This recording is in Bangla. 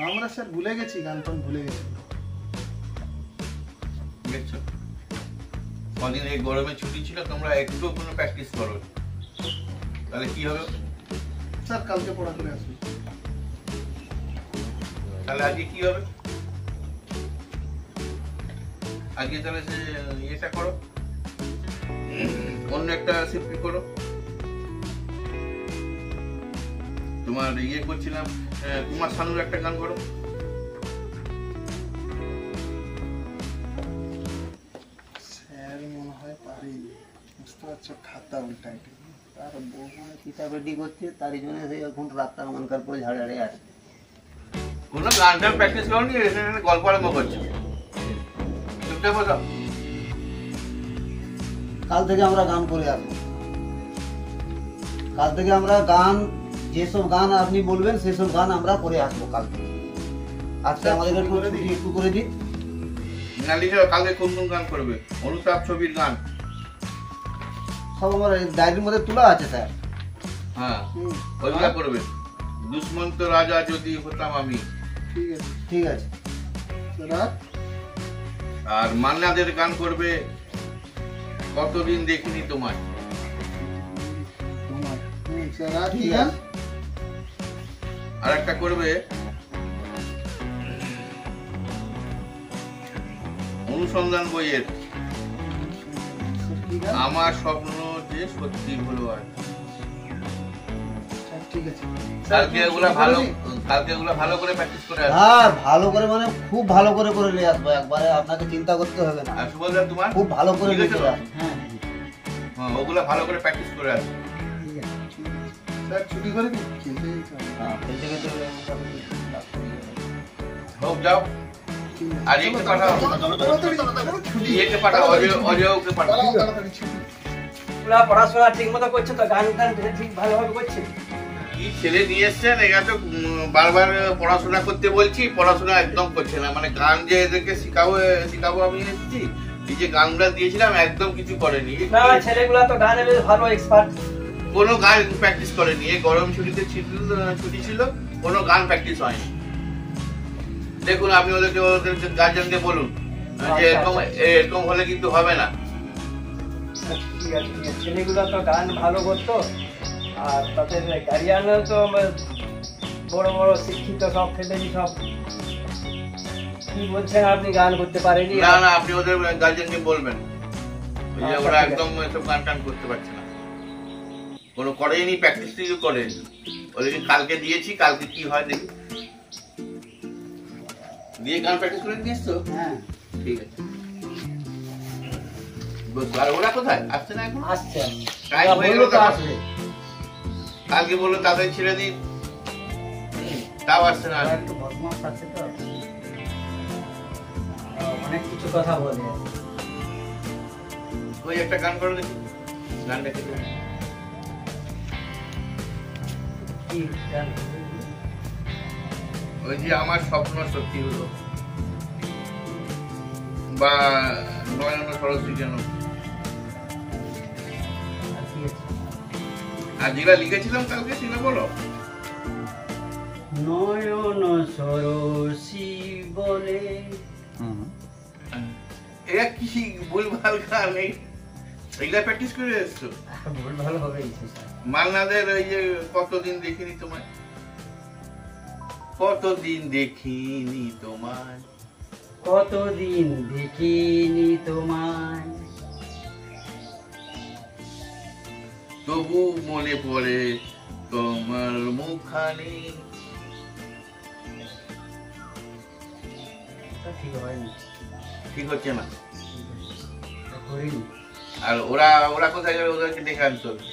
আমরা স্যার ভুলে গেছি, গান টান ভুলে গেছি। দেখছো কদিন এই গরমে ছুটি ছিল, তোমরা একটু কোনো প্র্যাকটিস করো, তাহলে কি হবে? স্যার কালকে পড়া করে আসবো। তাহলে আজকে কি হবে? আজকে তাহলে সে ইয়েটা করো, অন্য একটা শিল্পী করো। তোমার ইয়ে করছিলাম, কুমার শানুর একটা গান করো। স্যার মনে হয় পারি, বুঝতে পারছো, খাতা উল্টাই তার বউ মানে কিতাব রেডি করছে, তারই জন্য সে এখন রাতটা মনকার করে ঝাড়াড়ে আছে। কোনো গান টান প্র্যাকটিস করো নি, এখানে গল্প আরম্ভ করছে। চুপচাপ বসো। কাল থেকে আমরা গান করে আসবো। কাল থেকে আমরা গান, যেসব গান আপনি বলবেন সেসব গান আমরা করে আসবো কাল থেকে। আজকে আমাদের একটু করে দিন। কালকে কোন কোন গান করবে? অনুতাপ ছবির গান সব আমার ডায়েরির মধ্যে তোলা আছে স্যার। হ্যাঁ, ওইগুলা করবে। দুষ্মন্ত রাজা যদি হতাম আমি, ঠিক আছে ঠিক আছে। আর মান্নাদের গান করবে কতদিন দেখিনি তোমায়। ঠিক আছে। আর একটা করবে অনুসন্ধান বইয়ের আমার স্বপ্ন যে সত্যি হলো। আর ঠিক আছে, কালকে এগুলা ভালো করে প্র্যাকটিস করে আসবে। হ্যাঁ, ভালো করে মানে খুব ভালো করে করে নিয়ে আসবো একবারে, আপনাকে চিন্তা করতে হবে না। আর সুবলদা তোমার খুব ভালো করে ঠিক আছে লিখে তো? আসবো। হ্যাঁ হ্যাঁ, ওগুলা ভালো করে প্র্যাকটিস করে আসবে। ঠিক আছে। স্যার ছুটি করে দিন, খেলতে যেতে হবে। হ্যাঁ, খেলতে খেলতে হোক যাও। আর একে পাঠাও, একে পাঠাও, অজয়কে পাঠাও। পড়াশোনা ঠিক মতো করছে তো? গান টান ঠিক ভালোভাবে করছে? কি ছেলে নিয়ে এসছেন, এরা তো বারবার পড়াশোনা করতে বলছি, পড়াশোনা একদম করছে না। মানে গান যে এদেরকে শিখাবো আমি এসেছি, এই যে গানগুলা দিয়েছিলাম একদম কিছু করেনি। না, ছেলেগুলা তো গানে বেশ ভালো এক্সপার্ট। কোনো গান প্র্যাকটিস করেনি। এই গরম ছুটি ছিল, কোনো গান প্র্যাকটিস হয়নি। দেখুন আপনি ওদের গার্জেনকে বলুন যে এরকম হলে কিন্তু হবে না। ঠিক আছে, ছেলেগুলা তো গান ভালো করতো, আর তাদের গার্জিয়ানরা তো বড় বড় শিক্ষিত, সব ফেলেনি সব। কি বলছেন আপনি গান করতে পারেনি? না, আপনি ওদের গার্জেনকে বলবেন যে ওরা একদম এসব গান টান করতে পারছে না, কোনো করেনি, প্র্যাকটিস করেনি। ওদেরকে কালকে দিয়েছি, কালকে কি হয় দেখি। দিয়ে গান প্র্যাকটিস করে দিয়েছ তো? হ্যাঁ, ঠিক আছে। আর ওরা কোথায় আসছে না এখন? আসছে, টাইম হয়ে গেল তো। আসবে। কালকে বললো তাদের ছেড়ে দিন, তাও আসছে না। একটু বদমাশ আছে তো, অনেক কিছু কথা বলে। ওই একটা গান করে দেখি, গান দেখে কি গান? ওই যে আমার স্বপ্ন সত্যি হলো, বা নয়ন সরস্বতী যেন। আর যেটা লিখেছিলাম কালকে সেটা বলো। নয়ন সরসী বলে। এরা কি ভুলভাল গান, এইগুলা প্র্যাকটিস করে এসছো? ভুল ভালো হবে। মান্নাদের ওই যে কতদিন দেখিনি তোমায়, কতদিন দেখিনি তোমায়, কতদিন দেখিনি তোমায়, তবু মনে পড়ে তোমার মুখখানি। ঠিক হয়নি, ঠিক হচ্ছে না। করিনি। আর ওরা কোথায় যাবে? ওদেরকে ডেকে আনতে হবে।